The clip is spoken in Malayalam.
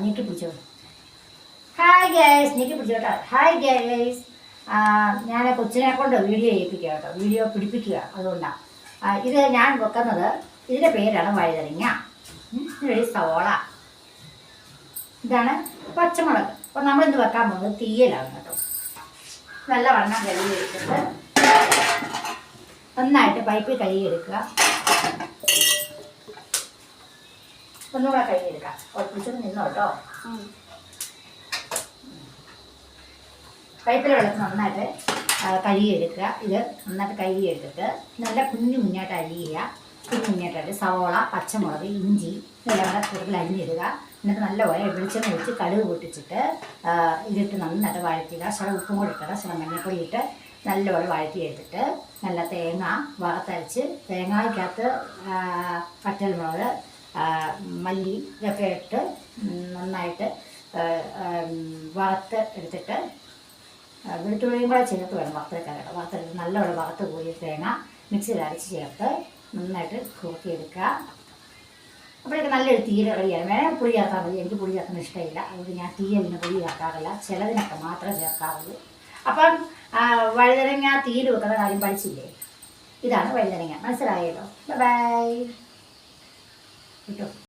നീട്ടി പിടിച്ചോ. ഹായ് ഗൈസ്, നീട്ടി പിടിച്ചോ കേട്ടോ. ഹായ് ഗൈസ്, ഞാൻ കൊച്ചിനെ കൊണ്ട് വീഡിയോ ചെയ്യിപ്പിക്കുക കേട്ടോ, വീഡിയോ പിടിപ്പിക്കുക. അതുകൊണ്ടാണ് ഇത് ഞാൻ വെക്കുന്നത്. ഇതിൻ്റെ പേരാണ് വഴുതനങ്ങ. ഇതൊരു സവോള, ഇതാണ് പച്ചമുളക്. അപ്പോൾ നമ്മളിന്ന് വെക്കാൻ പോകുന്നത് തീയലാണ് കേട്ടോ. നല്ല വണ്ണം കഴുകി എടുത്തിട്ട് നന്നായിട്ട് പൈപ്പിൽ കഴുകിയെടുക്കുക. ഒന്നുകൂടെ കഴുകിയെടുക്കാം. ഒളിപ്പിച്ചൊന്ന് നിന്നോ കേട്ടോ. പൈപ്പിലെ വെള്ളത്തിൽ നന്നായിട്ട് കഴുകിയെടുക്കുക. ഇത് നന്നായിട്ട് കഴുകിയെടുത്തിട്ട് നല്ല കുഞ്ഞു മുന്നായിട്ട് അരിയുക. കുഞ്ഞു മുന്നായിട്ടായിട്ട് സവോള, പച്ചമുളക്, ഇഞ്ചി ഇതെല്ലാം കൂടെ കൂടുതൽ അരിഞ്ഞിടുക. എന്നിട്ട് നല്ലപോലെ വെളിച്ചെണ്ണ ഒഴിച്ച് കടുക് പൊട്ടിച്ചിട്ട് ഇതിട്ട് നന്നായിട്ട് വഴറ്റുക. ചില ഉപ്പും കൂടി ഇട്ടിട്ട് ചില മഞ്ഞൾപ്പൊടി ഇട്ട് നല്ലപോലെ വഴറ്റിയെടുത്തിട്ട് നല്ല തേങ്ങ വറുത്തരച്ച്, തേങ്ങയ്ക്കകത്ത് പച്ചമുളക്, മല്ലി ഇതൊക്കെ ഇട്ട് നന്നായിട്ട് വറുത്ത് എടുത്തിട്ട് വെളുത്തുള്ളിയും കൂടെ ചേർത്ത് വേണം വറുത്തെടുക്കാൻ കേട്ടോ. വറുത്തെടുത്ത് നല്ലപോലെ വറുത്ത് കോരി തേങ്ങ മിക്സിയിൽ അരച്ച് ചേർത്ത് നന്നായിട്ട് കുറുക്കിയെടുക്കുക. അപ്പോഴേക്ക് നല്ലൊരു തീരെ റെഡിയാണ്. വേണേൽ പുളി ചേർത്താൽ മതി. എനിക്ക് പുളി ചേർക്കാൻ ഇഷ്ടമില്ല. അതുകൊണ്ട് ഞാൻ തീയലിന് പുളി ചേർക്കാറില്ല. ചിലതിനൊക്കെ മാത്രമേ ചേർക്കാറുള്ളൂ. അപ്പം വഴുതനങ്ങ തീയിൽ വെക്കുന്ന കാര്യം പഠിച്ചില്ലേ? ഇതാണ് വഴുതനങ്ങ. മനസ്സിലായല്ലോ. ബൈ കിട്ടോ.